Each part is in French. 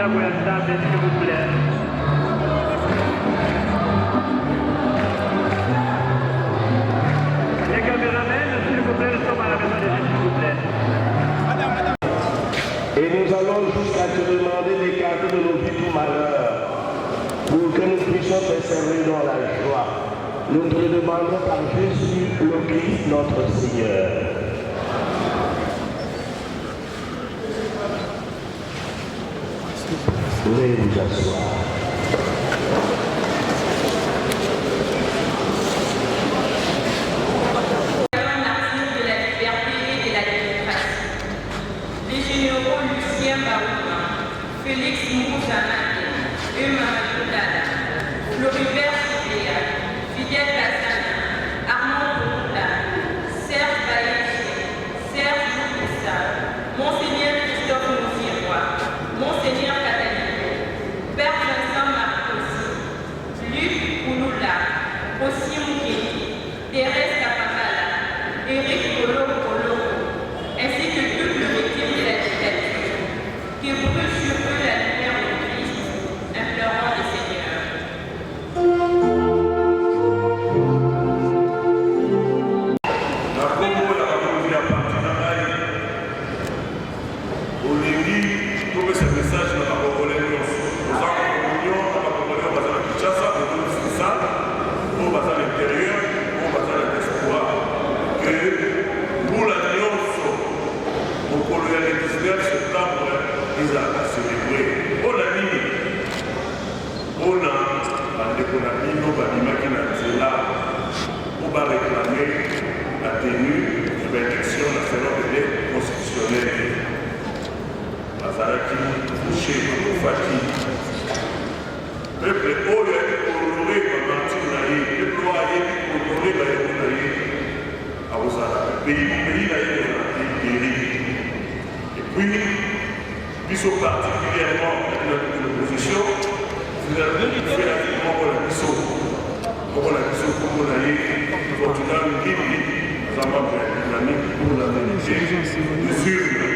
s'il vous plaît. Les caméramens, s'il vous plaît, nous sommes à la maison des jeunes, s'il vous plaît. Et nous allons jusqu'à te demander d'écarter de nos vies tout malheur, pour que nous puissions persévérer dans la joie. Nous te le demandons par Jésus, le Christ, notre Seigneur. Veuillez vous asseoir. Félix Mouzamane, Emma Joudada, Floribert Sibéa, Fidel Kassana, Armand Bourouda, Serge Bayeché, Serge Moukoussa, Monseigneur Christophe Mouzirois, Monseigneur Catalico, Père Vincent Marcosi, Luc Kouloula, Ossi Moukedi, Thérèse Kapakala, Éric Kolo, ainsi que toutes les victimes de la dictature, qui brûlent sur eux la lumière de Christ, implorant le Seigneur. La Congo, la Congo, la partie au début, tout ce message n'a pas compris aux gens en communion, n'a pas compris au bazar de Kinshasa, au tout c'est ça, au bazar intérieur, au bazar de l'espoir, que pour l'alliance, au colonial 19 septembre, ils ont célébré. On a mis, on a Bandeko Badimaki Nanzela, on va réclamer la tenue de l'élection nationale de l'aide constitutionnelle. Bazaraki, Fouché, Fati. Peuple Oye, honoré par Martin Naïe, peuple Oye, honoré par Yaounaïe, à Osala. Pays Naïe, et puis, Bissot particulièrement avec l'opposition, vous avez fait la vie pour la Bissot. Pour la Bissot, pour la Naïe, Fortuna Ngimbi, nous avons fait la dynamique pour la vérité, des urnes.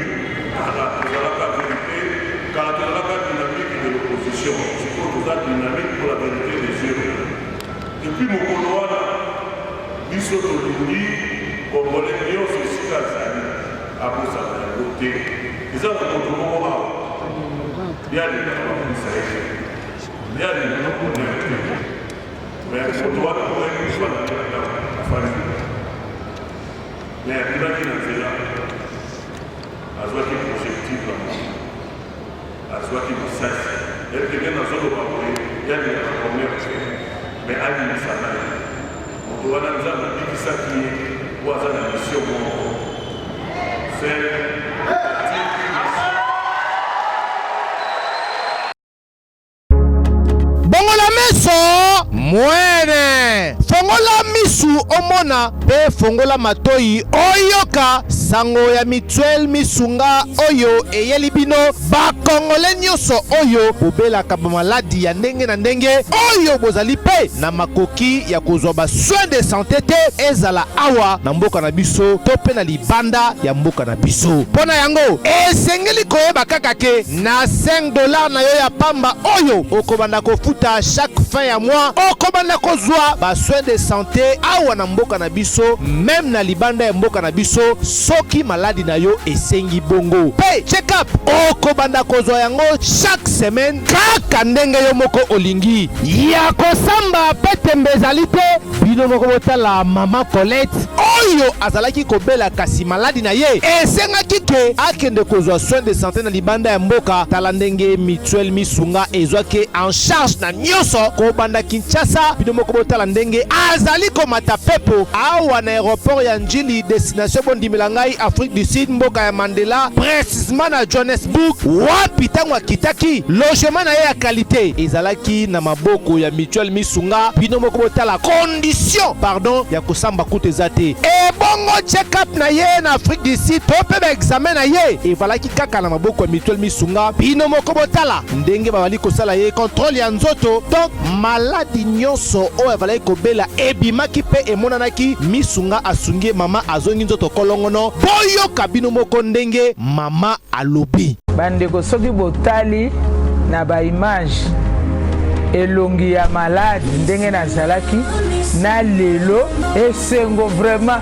Car la vérité, car la dynamique de l'opposition, c'est pour la dynamique pour la vérité des urnes. Depuis mon Coloana, Bissot Olindi, Congolais, Nyon, c'est Sikazani, à Boussala, à côté. Les autres ont tout le monde. Il y a des gens qui savent. Il y a des gens qui connaissent. Mais on doit trouver une chose dans la famille. Mais il y a des gens qui là. À ce qui est projectif, à ce qui est message. Il y a des gens qui sont il y a des gens qui connaissent. Mais à l'Instagram, on doit dans la vie qui s'acquiert ou à la mission. C'est Mwene fongola misu omona pe fongola matoi oyoka sango ya mituel misunga oyo eyeli bino bakongole nyonso oyo bobelaka bamaladi ya ndenge na ndenge oyo bozali pe na makoki ya kozwa basoin de santé te ezala awa na mboka na biso to pe na libanda ya mboka na biso. Mpona yango esengeli koyeba kaka ke na $5 na yo ya pamba oyo okobanda kofuta chaque fin ya mois okobanda kozwa basoin de santé awa na mboka na biso même na libanda ya mboka na biso soki maladi na yo esengi bongo pe check up okobanda kozwa yango chaque semaine kaka ndenge yo moko olingi ya kosamba pe tembe ezali te bino moko botala mama Colette oyo azalaki kobela kasi maladi na ye esengaki ke akende kozwa soin de santé na libanda ya mboka tala ndenge mutuel misunga ezwaki en charge na nyonso kobanda Kinshasa bino moko botala ndenge azali komata pepo awa na aéroport ya Njili destination bondimela ngai Afrique du Sud mboka ya Mandela précisément na Johannesburg wapi tango akitaki logement na ye ya qualité ezalaki na maboko ya mutuel misunga bino moko botala condition pardon ya kosamba kutu eza te ebongo check up na ye na Afrique du Sud to pe ba examen na ye evalaki kaka na maboko ya mutuel misunga bino moko botala ndenge babali kosala ye contrôle ya nzoto donc maladi nyonso oyo evalaki kobela ebimaki pe emonanaki misunga asungi mama azongi nzoto kolongono boyoka bino moko ndenge mama alobi bandeko soki botali na baimage elongi ya malade ndenge nazalaki na lelo esengo vraiment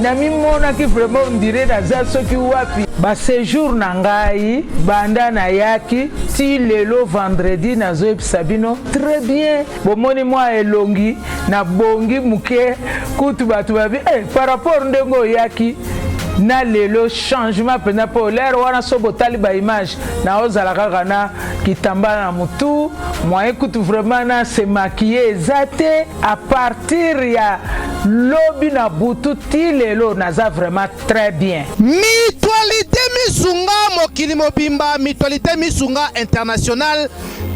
namimonaki vraiment ondire naza soki wapi baséjour na ngai banda nayaki ti lelo vendredi nazoyebisa bino très bien bomoni mwa elongi na bongi muke kutu bato babi par rapport ndenge oyaki na lelo changement pena po lero wana so botali ba image na ozala kaka na kitambala na mutu moyen kutu vraiment na se maquiller ezate à partir ya lobi na butu ti lelo naza vraiment très bien. Mutualité misunga mokili mobimba, mutualité misunga international.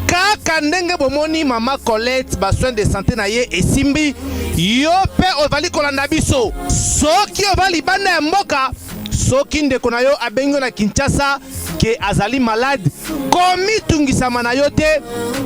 Kaka ndenge bomoni mama Colette ba soin de santé na ye esimbi yo pe ovali kolanda biso soki ovali banda ya mboka soki ndeko na yo abengo na Kinshasa ke azali malade komi tungisama na yo te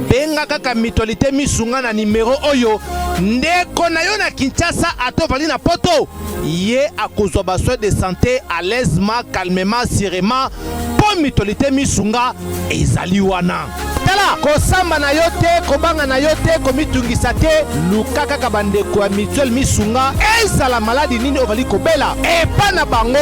benga kaka mutualité misunga na numero oyo ndeko na yo na Kinshasa atovali na poto ye akozwa ba soin de santé à l'aisement calmement sereinement po mutualité misunga ezali wana. Tala kosamba na yo te kobanga na yo te komitungisa te luka kaka bandeko ya mutuelle misunga ezala maladi nini ovali kobela epa na bango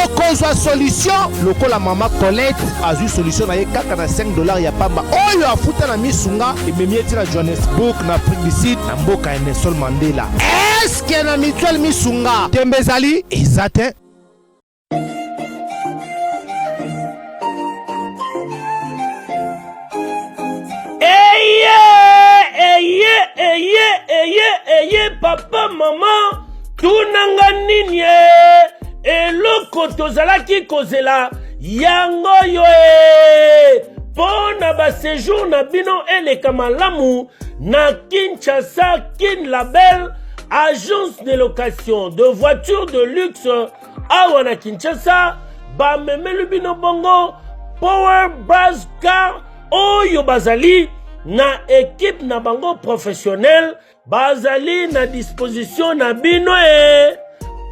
okozwa solution lokola mama Colette azwi solution na ye kaka na $5 ya pamba oyo afuta na misunga ememi eti na Johannesburg na Afrique du Sud na mboka ya Nelson Mandela. Eske na mutuelle misunga tembe ezali eza te? Eye papa mama tunanga nini eloko tozalaki kozela yango yo pona ba séjour na bino eleka malamu na Kinshasa Kin Label agence de location de voitures de luxe awa na Kinshasa ba memelu bino bongo Power Buzz Car oyo bazali na équipe na bango professionnel bazali na disposition na bino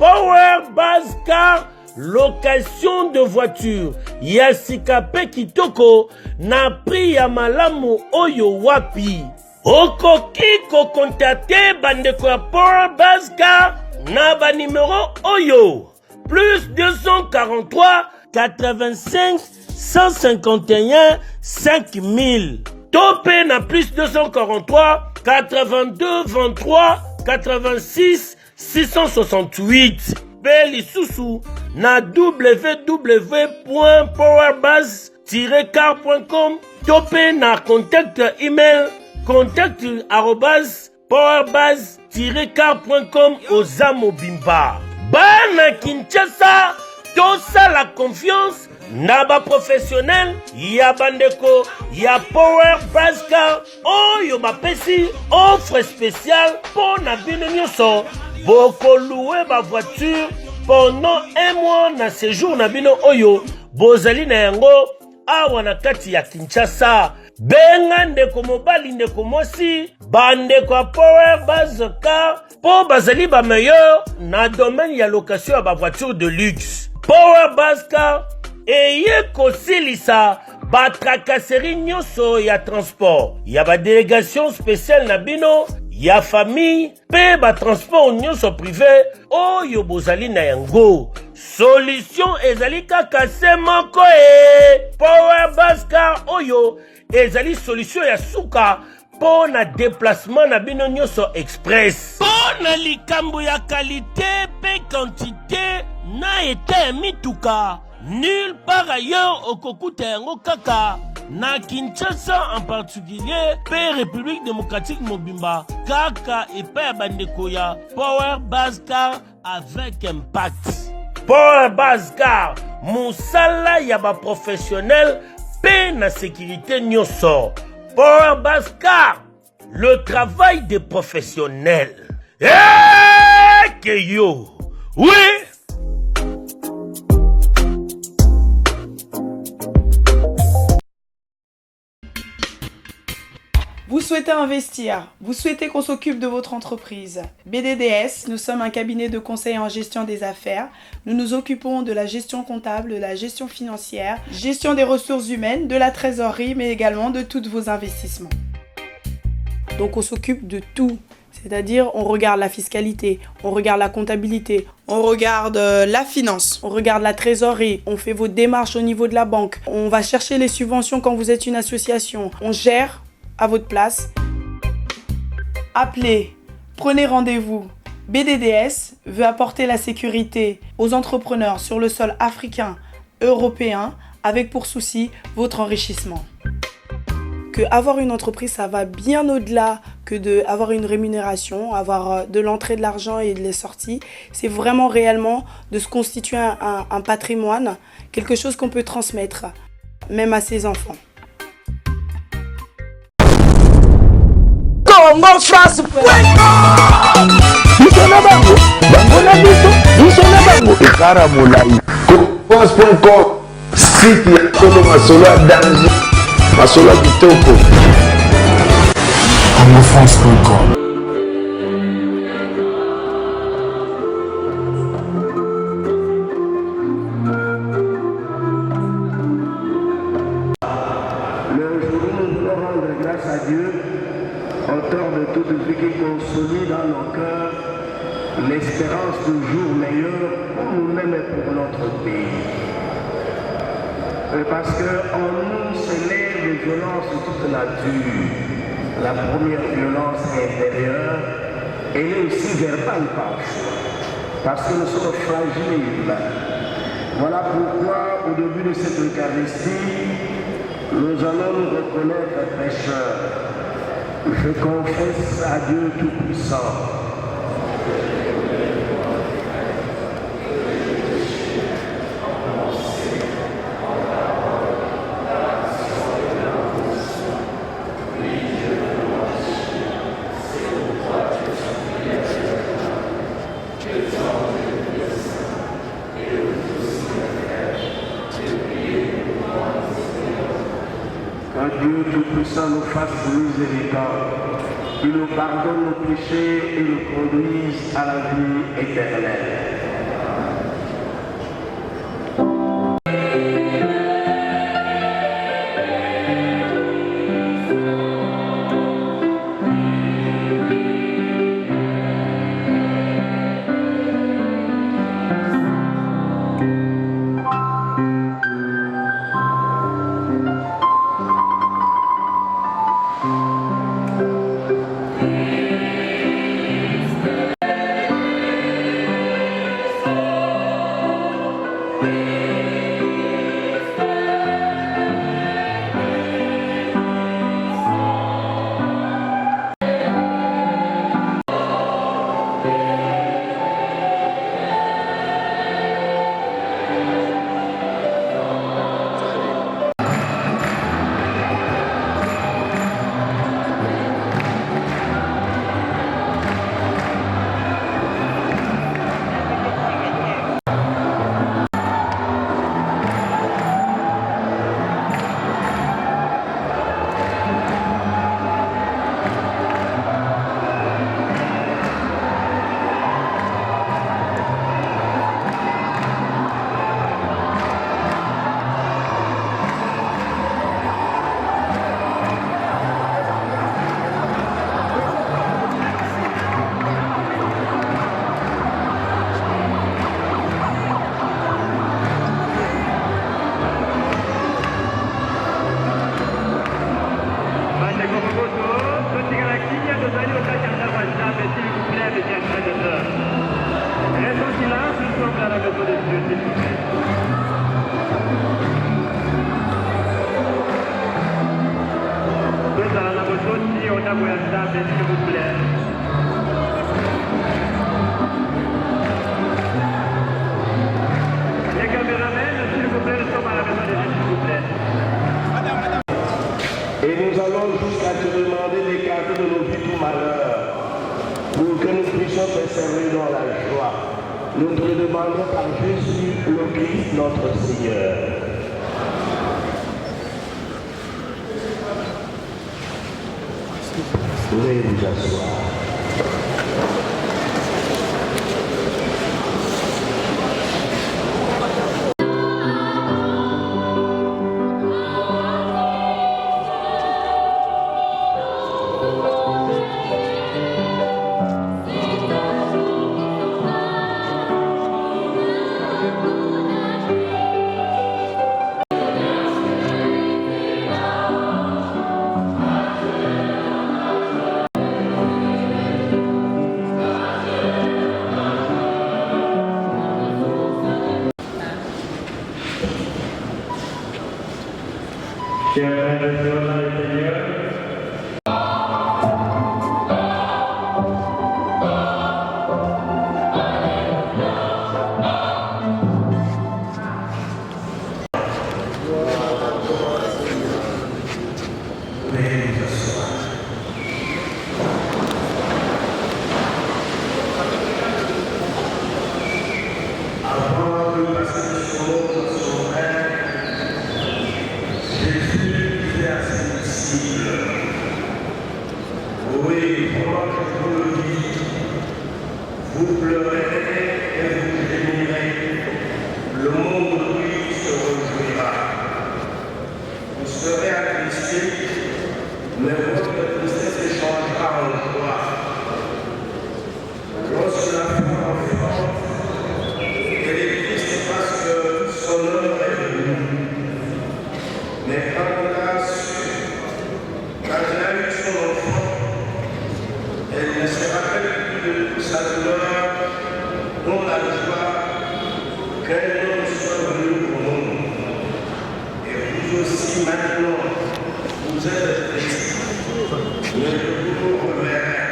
Power Buzz Car location de voiture ya sika pe kitoko na prix ya malamu oyo wapi okoki kokontakte bandeko ya Power Buzz Car na ba numéro oyo plus 243 85 151 5000 topé na plus 243 82 23 86 668 Beli Soussou na www.powerbuzz-car.com topé na contact email contact@powerbuzz-car.com Ozamo Bimba. Bana Kinshasa tosa la confiance na ba professionnel ya bandeko ya Power Buzz Car oyo bapesi offre spéciale pour na bino nyonso boko louer ba voiture pendant un mois na séjour na bino oyo bozali na yango awa na kati ya Kinshasa. Benga ndeko mobali ndeko mosi bandeko ya Power Buzz Car po bazali ba meilleur na domaine ya location ya ba voiture de luxe. Power Buzz Car eye kosilisa ba tracasserie nyonso ya transport ya ba délégation spéciale na bino ya famille pe ba transport nyonso privé oyo bozali na yango. Solution ezali kaka se moko Power Buzz Car oyo ezali solution ya suka po na déplacement na bino nyonso express po na likambo ya qualité pe quantité na eta mituka. Nulle part ailleurs au Kokuta yango kaka na Kinshasa en particulier pe République démocratique Mobimba kaka epa bandeko ya Power Buzz Car avec impact. Power Buzz Car musala ya ba professionnel pe na sécurité nyonso. Power Buzz Car le travail des professionnels. Que yo oui. Vous souhaitez investir, vous souhaitez qu'on s'occupe de votre entreprise. BDDS, nous sommes un cabinet de conseil en gestion des affaires. Nous nous occupons de la gestion comptable, de la gestion financière, gestion des ressources humaines, de la trésorerie, mais également de tous vos investissements. Donc on s'occupe de tout. C'est-à-dire, on regarde la fiscalité, on regarde la comptabilité, on regarde la finance, on regarde la trésorerie, on fait vos démarches au niveau de la banque, on va chercher les subventions quand vous êtes une association, on gère à votre place. Appelez, prenez rendez-vous. BDDS veut apporter la sécurité aux entrepreneurs sur le sol africain, européen, avec pour souci votre enrichissement. Que avoir une entreprise, ça va bien au-delà que d'avoir une rémunération, avoir de l'entrée de l'argent et de les sorties. C'est vraiment réellement de se constituer un patrimoine, quelque chose qu'on peut transmettre, même à ses enfants. Congo France France.com, site ya Tolo Masolo à danger, Masolo à Kitoko. CongoFrance.com. Auteur de toute vie qui consolide dans nos cœurs l'espérance de jours meilleurs pour nous-mêmes et pour notre pays. Parce qu'en nous s'élèvent les violences de toute nature. La première violence intérieure, elle est aussi verbale parfois, parce que nous sommes fragiles. Voilà pourquoi au début de cette Eucharistie, nous allons nous reconnaître pécheurs. Je confesse à Dieu Tout-Puissant. Dieu Tout-Puissant nous fasse miséricorde, qu'il nous pardonne nos péchés et nous conduise à la vie éternelle. Et nous allons jusqu'à te demander d'écarter de nos vies tout malheur, pour que nous puissions persévérer dans la joie. Nous te le demandons par Jésus le Christ, notre Seigneur. Excusez-moi. Veuillez vous asseoir. Chers frères et sœurs dans le Seigneur, Avant de passer son nom à son rêve, Jésus disait à ses disciples, oui, pendant que je vous le dis, vous pleurerez et vous gémirez, le monde, lui, se réjouira. Vous serez attristés, mais votre tristesse échangera en joie. Lorsque la foi enfante, elle est triste parce que son heure est venue. Mais quand elle a eu son enfant, elle ne se rappelle plus de sa douleur, dont la joie qu'un homme soit venu au monde. Et vous aussi maintenant, vous êtes tristes, mais je vous reverrai,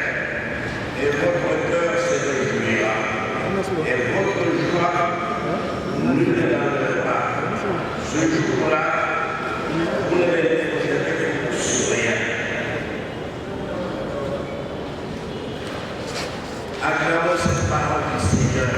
et votre cœur se réjouira, et votre joie ne l'élèvera. Ce jour-là, vous ne les sur rien. Acclamons cette parole du Seigneur.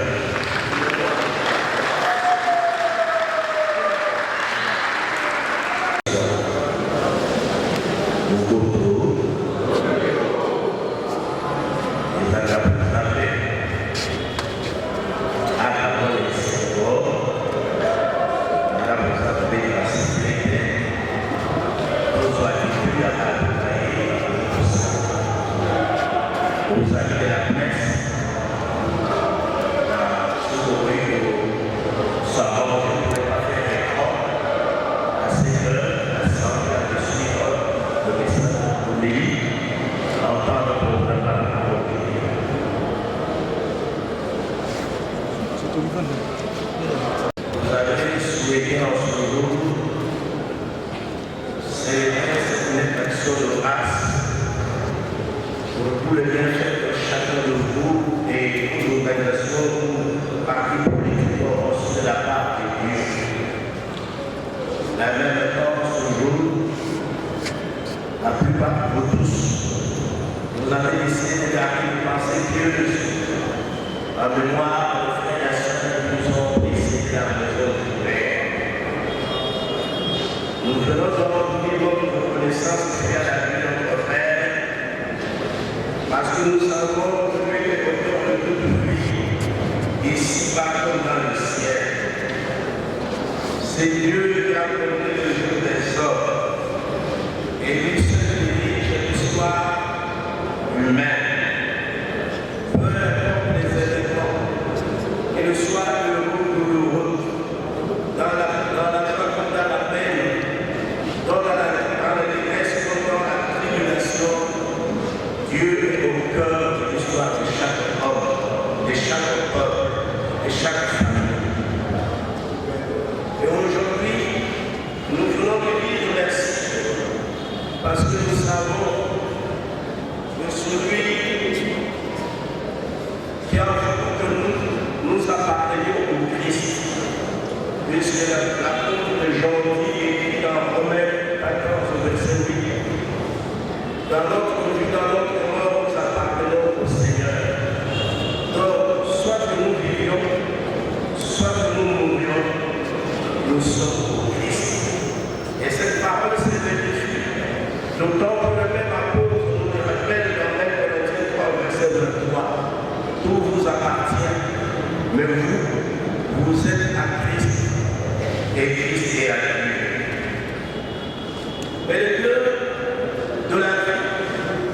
Vous avez souhaité en ce jour célébrer cette action de grâce pour tous les bienfaits que chacun de vous et toute l'organisation partis politiques ont reçu de la part de Dieu. La même temps, ce jour, la plupart de vous tous, vous avez décidé de garder une pensée pieuse en mémoire de frères et sœurs qui nous ont précédés à mesure du Père. Nous venons donc dire notre reconnaissance à la vie de notre frère, parce que nous savons que lui est auteur de toute vie, ici-bas comme dans le ciel. C'est Dieu qui a donné le jour des hommes, et lui seul dirige l'histoire humaine. Et le soir heureux, douloureux, dans la joie comme dans la peine, dans la détresse comme dans la tribulation, Dieu est au cœur de l'histoire de chaque homme, de chaque peuple, de chaque famille. Et aujourd'hui, nous voulons lui dire merci, parce que nous savons que celui qui a fait que nous appartenions au Christ, puisque l'apôtre de Jean dit dans Romains 14, verset 8, dans notre vie, dans notre mort, nous appartenons au Seigneur. Donc, soit que nous vivions, soit que nous mourions, nous sommes au Christ. Et cette parole s'est vérifiée. D'autant que le même apôtre nous le rappelle vous êtes à Christ et Christ est à Dieu. Mais le Dieu de la vie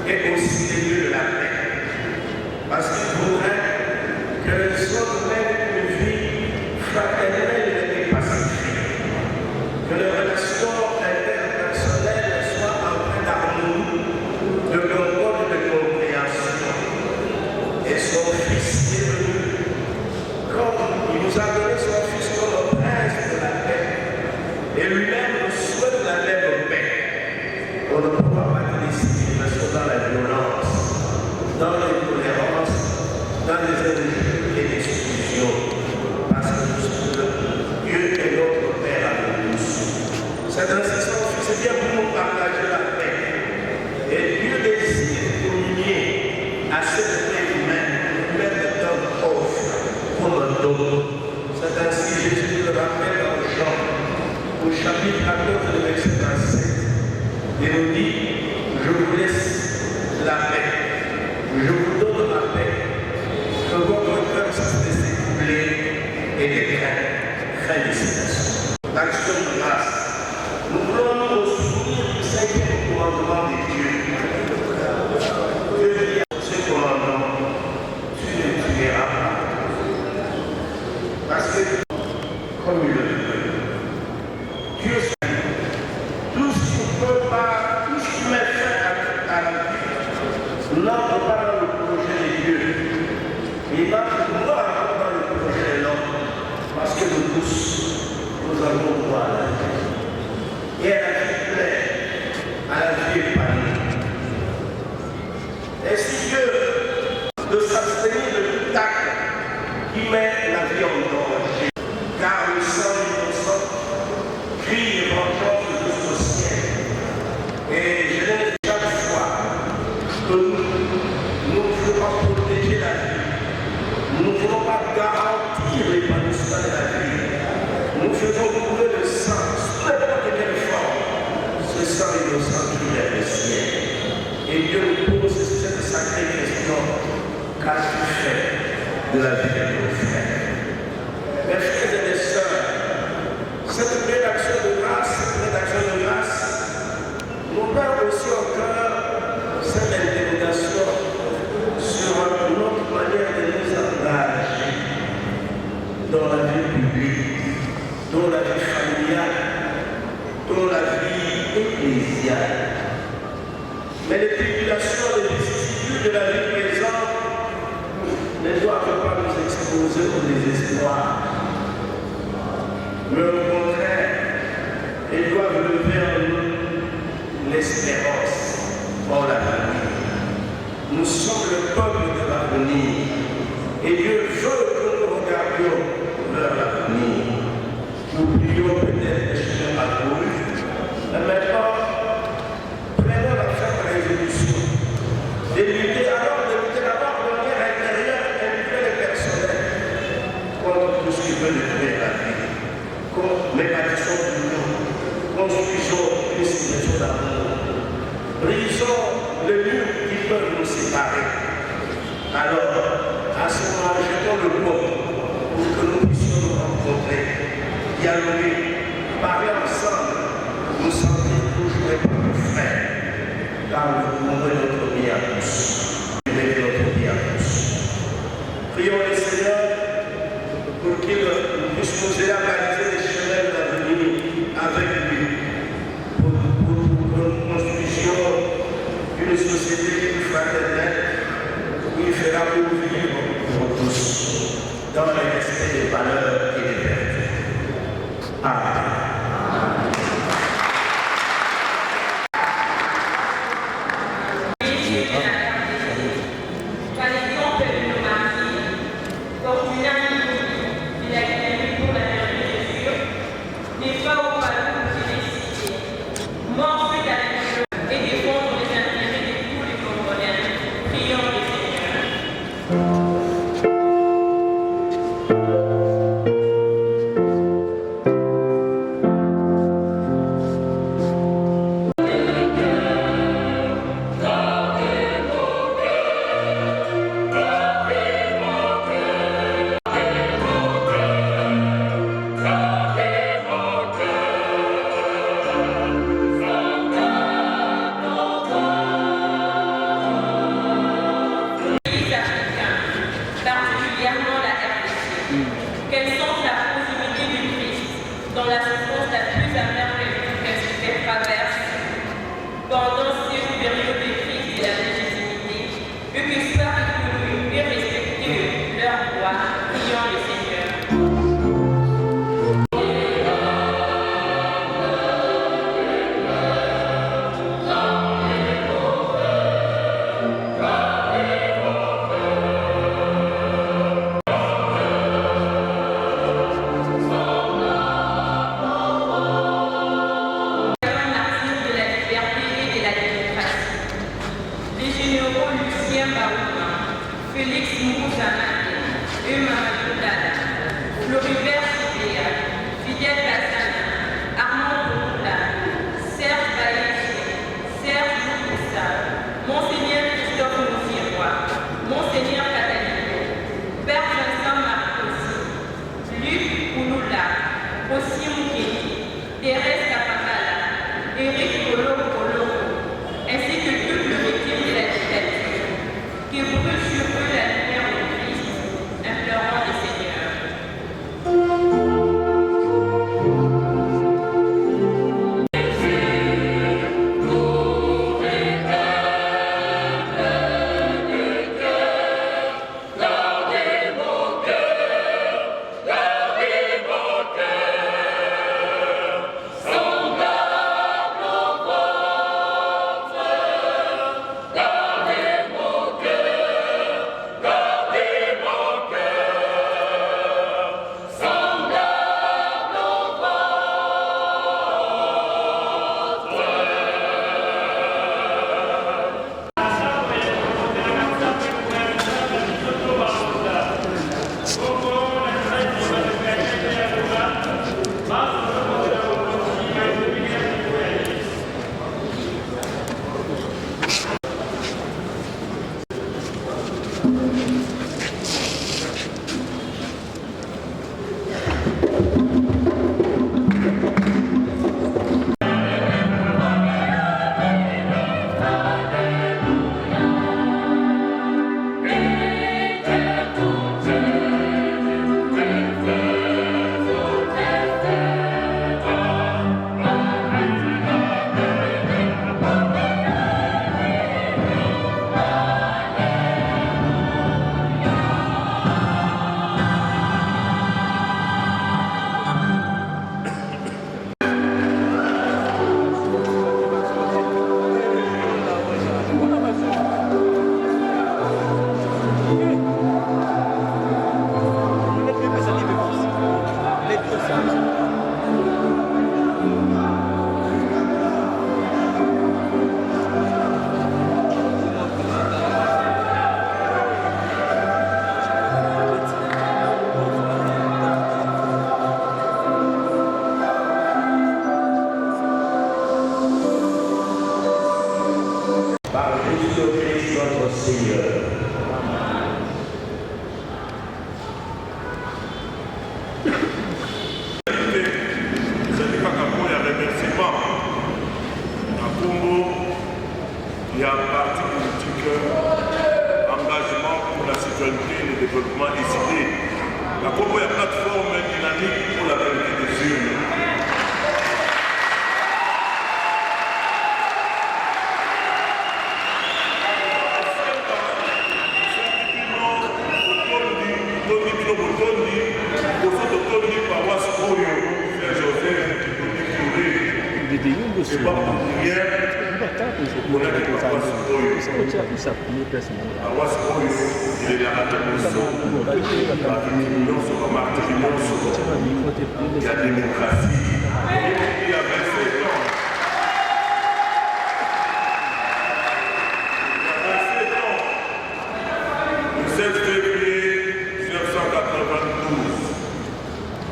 est aussi le Dieu de la paix. Parce qu'il voudrait que les hommes mènent une vie fraternelle et pacifique. Que les relations interpersonnelles soient empreintes d'harmonie, de concorde et de compréhension. Et son Fils est venu, comme il nous a donné son Fils comme le prince de la paix. Et lui-même nous souhaite la même paix. On ne peut pas battre les civilisations dans la violence, dans l'intolérance, dans les injures et l'exclusion. Parce que Dieu est notre Père avec nous. C'est ainsi son Fils vient pour nous partager la paix. Et Dieu décide de communier à cette paix humaine, même d'un offre, comme un don. C'est ainsi que Jésus le rappelle dans Jean, au chapitre 14, le verset 27. Il nous dit, je vous laisse la paix, je vous donne ma paix, que votre cœur cesse de s'écouler et de craindre. Fin de citation. L'action de grâce. Nous voulons nous souvenir du 5e commandement de Dieu. Dieu dit à ce commandement, tu ne tueras pas. Parce que, comme il le veut, Dieu sait, tout ce qui peut pas, tout ce qui met fin à la vie, n'entre pas dans le projet de Dieu. Il n'entre pas dans le projet de l'homme. Parce que nous tous, nous avons droit à la vie. Et à la vie pleine, à la vie épanouie. Et si Dieu de s'abstenir de tout acte qui met la vie en danger, car le sang innocent crie vengeance jusqu'au ciel. Et je l'ai dit chaque fois que nous ne voulons pas protéger la vie, nous ne voulons pas garantir l'épanouissement de la vie. Nous faisons couler le sang, n'importe quelle forme, ce sang innocent qui est le ciel. Et Dieu nous pose cette sacrée question, qu'as-tu fait de la vie de nos frères? Mes frères et mes sœurs, cette belle action de grâce, nous parle aussi encore cette interrogation sur notre manière de nous engager dans la vie publique, dans la vie familiale, dans la vie ecclésiale. Mais les tribulations, les vicissitudes de la vie présente ne doivent pas nous exposer au désespoir. Mais au contraire, elles doivent lever en nous l'espérance pour l'avenir. Nous sommes le peuple de l'avenir. Et Dieu veut que nous regardions vers l'avenir. Nous oublions peut-être les chemins parcourus. Mais maintenant, prenons la ferme résolution de lutter d'abord de manière intérieure, individuelle et personnelle contre tout ce qui veut détruire la vie. Mais bâtissons du nom, construisons une civilisation d'amour, brisons le mur qui peut nous séparer. Alors, à ce moment, jetons le pont pour que nous puissions nous rencontrer, dialoguer, parler ensemble, nous sentir toujours être nos frères, car nous pouvons notre vie à tous, donner notre vie à tous. Prions le Seigneur pour qu'il puisse nous aider à baliser les chemins de l'avenir avec lui, pour que nous construisions une société plus fraternelle qui fera pour vivre pour tous, dans le respect des valeurs et des vertus. Amen. qu'elle sente la proximité du Christ dans la souffrance la plus amère qu'elle traverse pendant ces périodes de crise de la légitimité, et que soit reconnu et respecté leur droit, priant le Seigneur. Félix Mouzanate, Mamadou Dada, Floribert Sibéa, Fidel Kassana, Armand Bouroula, Serge Baïché, Serge Moukoussa, Monseigneur Christophe Mouzirois, Monseigneur Catalico, Père Vincent Marcosi, Luc Kouloula, Ossi Moukeni, Thérèse Kapakala, Éric Koloro, ainsi que toutes les victimes de la dictature, qui brûlent sur eux la lumière de Christ, implorant le Seigneur. Par Jésus-Christ notre Seigneur. Il y a un parti politique, engagement pour la citoyenneté et le développement décidé. La Congo est une plateforme dynamique pour la vérité des urnes. C'est pas pour rien. On a des paroisses il est là à la maison. Il y a démocratie. Il y a 27 ans. Le 7 février 1992,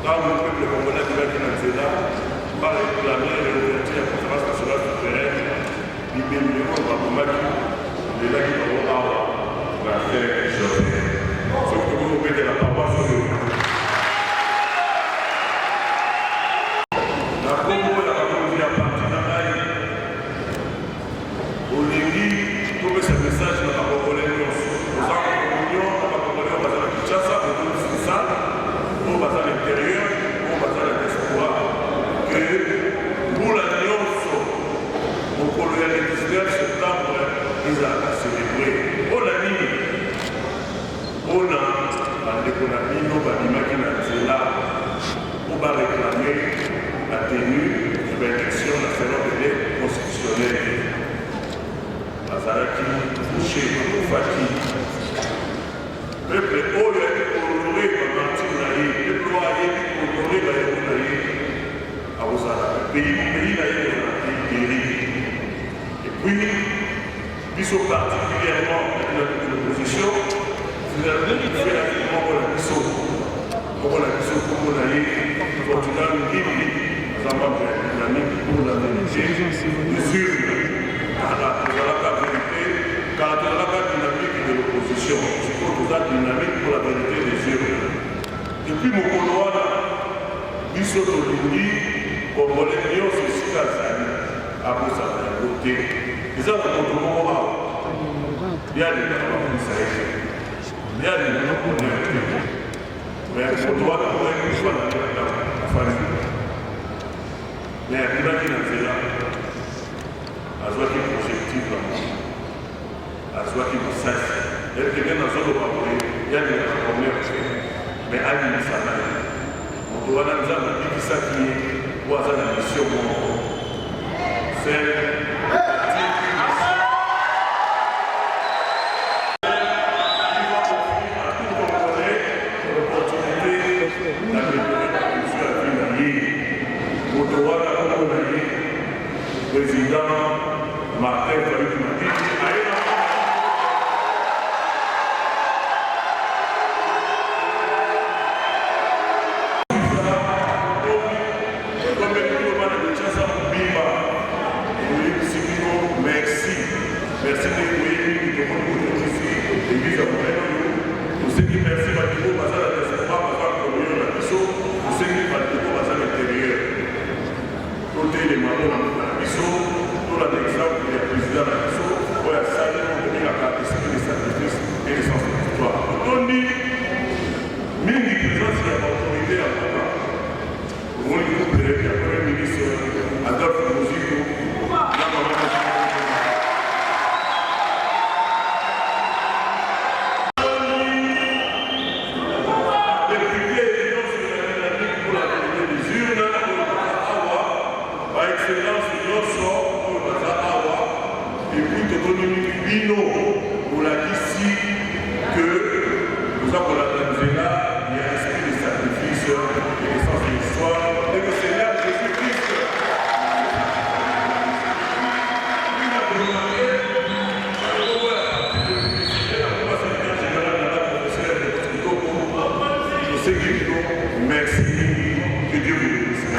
quand le peuple congolais devait financer là, par réclamer l'ouverture de la conférence nationale souveraine, libéré par Babomaki, de là qui va faire Joseph. Sauf que vous mettez la paroisse sur le la Congo, la Congo, à partir de l'Aïe. Au Légui, tout ce message de la Congolais, aux gens de l'Union, la Congolais, on va à Kinshasa, on va à pays guéri. Et puis, Bissot particulièrement l'opposition, vous avez dit que la Bissot, comme on a Fortuna Ngimbi, dynamique pour la vérité, mesure à la vérité, car la dynamique de l'opposition, c'est pour la dynamique pour la vérité des urnes. Depuis mon Coloana, Bissot Olingi, Congolais, Nyon, c'est Kazani, à Bossa, à côté. Les autres, on peut voir, il y a des gens qui savent, il y a des gens qui connaissent. Mais on doit trouver une chose à la famille. Mais il y a des gens qui n'ont pas à soi qui est projectif, à soi qui est message. Il y a des gens qui n'ont pas il y a des gens qui ont mais à l'université, on doit nous dire que ça qui est pour la mission, c'est président Martin Fayouk m'a dit merci de Dieu vous bénisse.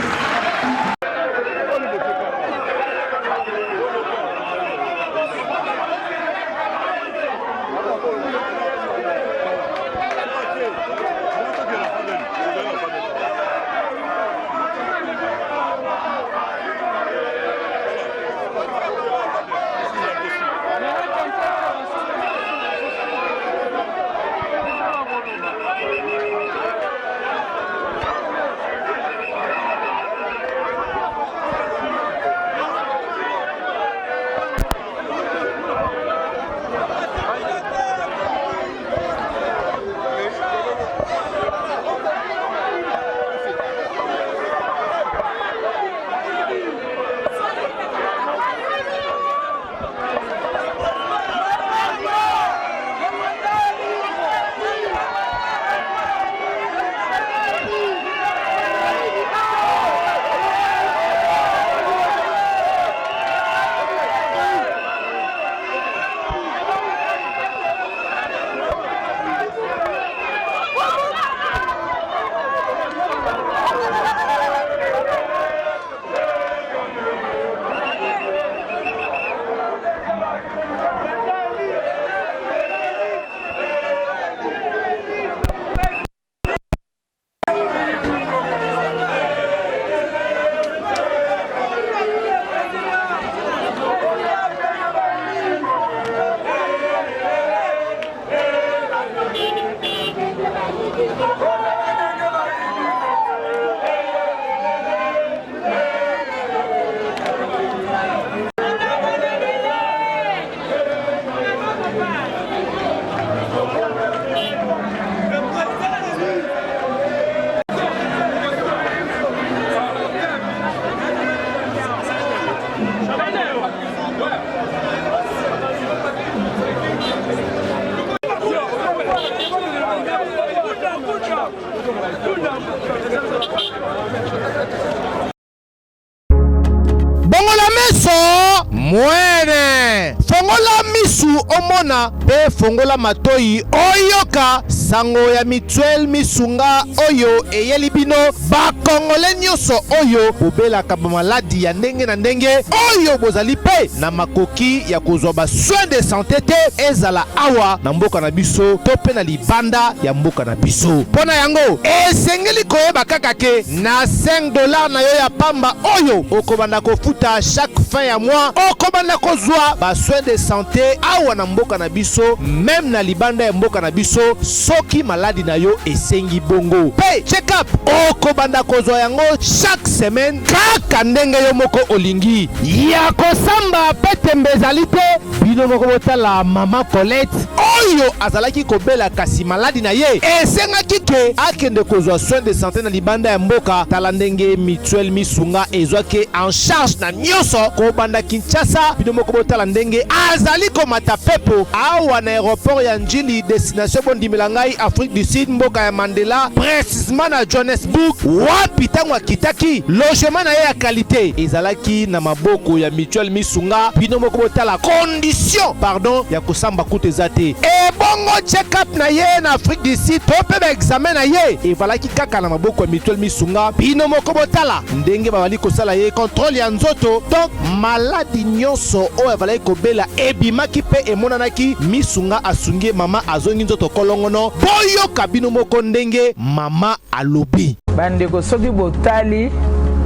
mwene fongola misu omona pe fongola matoi oyoka sango ya mituel misunga oyo eyeli bino bakongole nyonso oyo bobelaka bamaladi ya ndenge na ndenge oyo bozali pe na makoki ya kozwa basoin de santé te ezala awa na mboka na biso to pe na libanda ya mboka na biso. Mpona yango esengeli koyeba kaka ke na $5 na yo ya pamba oyo okobanda kofuta chaque fin ya mois okobanda kozwa basoin de santé awa na mboka na biso même na libanda ya mboka na biso soki maladi na yo esengi bongo pe check up okobanda kozwa yango chaque semaine kaka ndenge yo moko olingi ya kosamba pe tembe ezali te bino moko botala mama Colette oyo azalaki kobela kasi maladi na ye esengaki ke akende kozwa soin de santé na libanda ya mboka tala ndenge mutuel misunga ezwaki en charge na nyonso kobanda Kinshasa bino moko botala ndenge azali komata pepo awa na aéroport ya Njili destination bondimela ngai Afrique du Sud mboka ya Mandela précisément na Johannesburg wapi tango akitaki logement na ye ya qualité ezalaki na maboko ya mutuel misunga bino moko botala condition pardon ya kosamba kutu eza te ebongo check up na ye na Afrique du Sud to pe ba examen na ye evalaki kaka na maboko ya mutuel misunga bino moko botala ndenge babali kosala ye contrôle ya nzoto donc maladi nyonso oyo avalaki kobela ebimaki pe emonanaki misunga asungi mama azongi nzoto kolongono boyoka bino moko ndenge mama alobi bandeko soki botali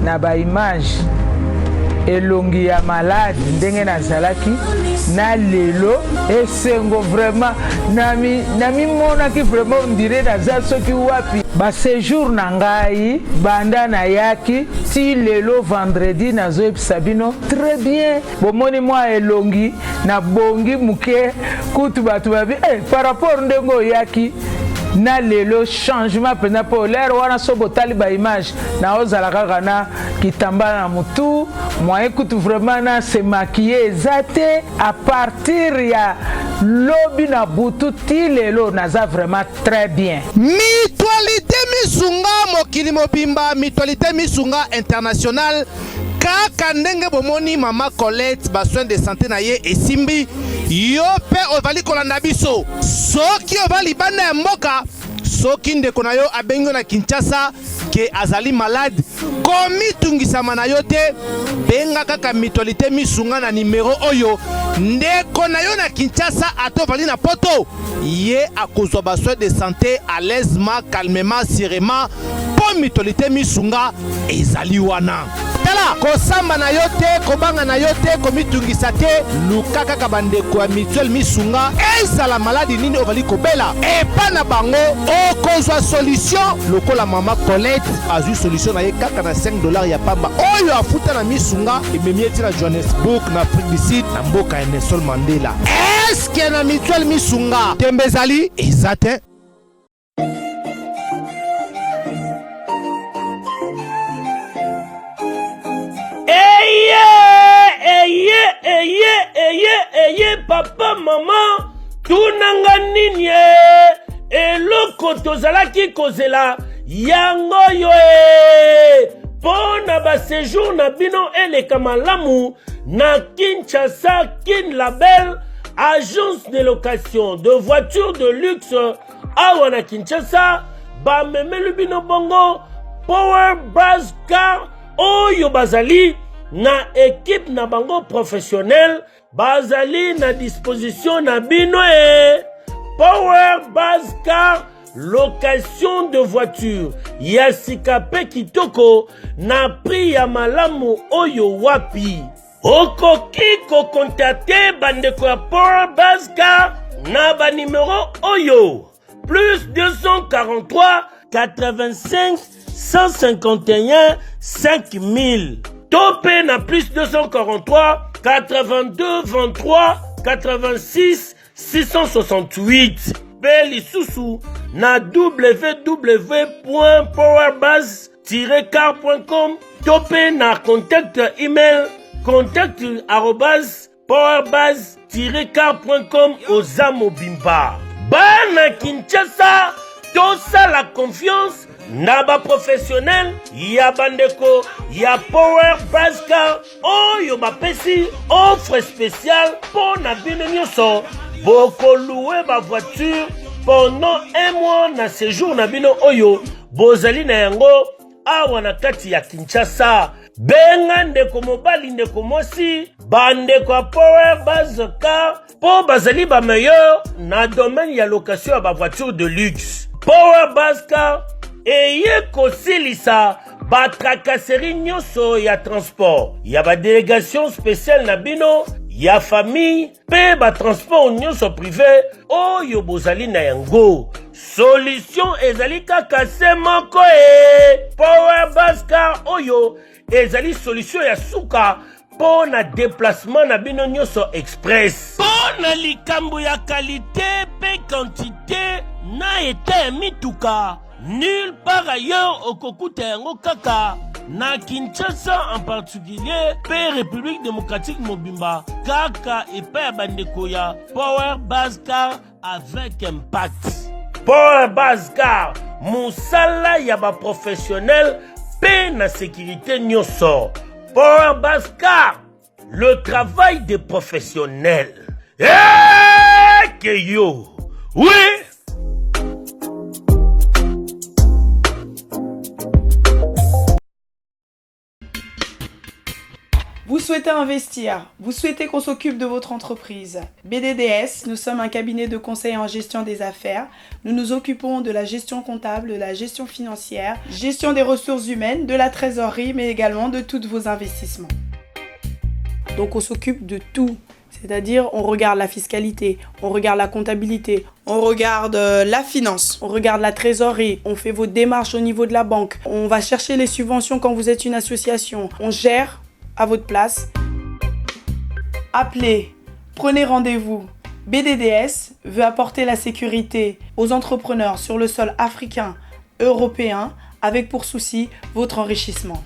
na baimage elongi ya malade ndenge nazalaki na lelo esengo vraiment namimonaki vraiment ondire naza soki wapi baséjour na ngai banda nayaki ti lelo vendredi nazoyebisa bino très bien bomoni mwa elongi na bongi muke kutu bato babi par rapport ndenge oyaki na lelo changement pena po lere wana so botali ba image na ozala kaka na kitambala na mutu moyen kutu vraiment na se maquiller ezate à partir ya lobi na butu ti lelo naza vraiment très bien. Mutualité misunga mokili mobimba mutualité misunga international kaka ndenge bomoni mama Colette basoin de santé na ye esimbi yo pe ovali kolanda biso soki ovali banda ya mboka soki ndeko na yo abengi na Kinshasa ke azali malade komitungisama na yo te benga kaka mutualité misunga na numero oyo ndeko na yo na Kinshasa atovali na poto ye akozwa basoin de santé à l'aisement calmement sereinement po mutualité misunga ezali wana tala kosamba na yo te kobanga na yo te komitungisa te luka kaka bandeko ya mutuel misunga ezala maladi nini ovali kobela epa na bango okozwa solution lokola mama Colette azwi solution na ye kaka na $5 ya pamba oyo afuta na misunga ememi eti na Johannesburg na Afrique du Sud na mboka ya Nelson Mandela eske na mutuel misunga tembe ezali eza te. Eye papa mama tunanga nini eloko tozalaki kozela yango yo pona ba séjour na bino eleka malamu na Kinshasa Kin Label agence de location de voitures de luxe awa na Kinshasa ba memelu bino bongo Power Buzz Car oyo bazali na équipe na bango professionnel bazali na disposition na bino Power Buzz Car location de voiture ya sikape kitoko na prix ya malamu oyo wapi okoki kokontakte bandeko ya Power Buzz Car na ba numéro oyo plus 243 85 151 5000 topé na plus 243 82 23 86 668 Beli Soussou na www.powerbuzz-car.com topé na contact email contact@powerbuzz-car.com Ozamo Bimba. Bana Kinshasa, tosa la confiance na baprofessionnel ya bandeko ya Power Bascar oyo bapesi offre spéciale pour na bino nyonso bokoluwe ba voiture pendant un mois na séjour na bino oyo bozali na yango awa na kati ya Kinshasa. Benga ndeko mobali ndeko mosi bandeko ya Power Bascar po bazali ba meilleur na domaine ya location ya ba voiture de luxe. Power Bascar eye kosilisa ba tracasserie nyonso ya transport ya ba délégation spéciale na bino ya famille pe ba transport nyonso privé oyo bozali na yango. Solution ezali kaka se moko Power Bascar oyo ezali solution ya suka po na déplacement na bino nyonso express. Po na likambo ya qualité pe quantité na eta mituka nulle part ailleurs okokuta yango kaka na Kinshasa en particulier pe République démocratique mobimba kaka epa ya bandeko ya Power Bascar avec impact. Power Bascar musala ya ba professionnel pe na sécurité nyonso. Power Bascar, le travail des professionnels. Que yo, oui. Vous souhaitez investir, vous souhaitez qu'on s'occupe de votre entreprise. BDDS, nous sommes un cabinet de conseil en gestion des affaires. Nous nous occupons de la gestion comptable, de la gestion financière, gestion des ressources humaines, de la trésorerie, mais également de tous vos investissements. Donc on s'occupe de tout. C'est-à-dire, on regarde la fiscalité, on regarde la comptabilité, on regarde la finance, on regarde la trésorerie, on fait vos démarches au niveau de la banque, on va chercher les subventions quand vous êtes une association, on gère à votre place. Appelez, prenez rendez-vous. BDDS veut apporter la sécurité aux entrepreneurs sur le sol africain, européen, avec pour souci votre enrichissement.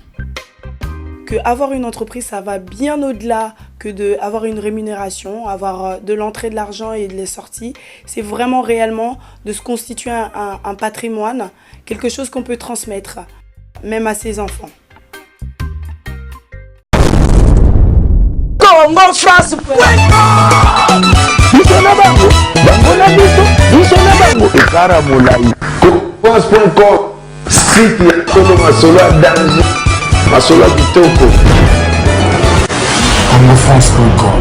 Que avoir une entreprise, ça va bien au-delà que d'avoir une rémunération, avoir de l'entrée de l'argent et de la sortie. C'est vraiment réellement de se constituer un patrimoine, quelque chose qu'on peut transmettre, même à ses enfants. Congo France France.com, site ya Kolo Masolo danger, Masolo Kitoko. CongoFrance.com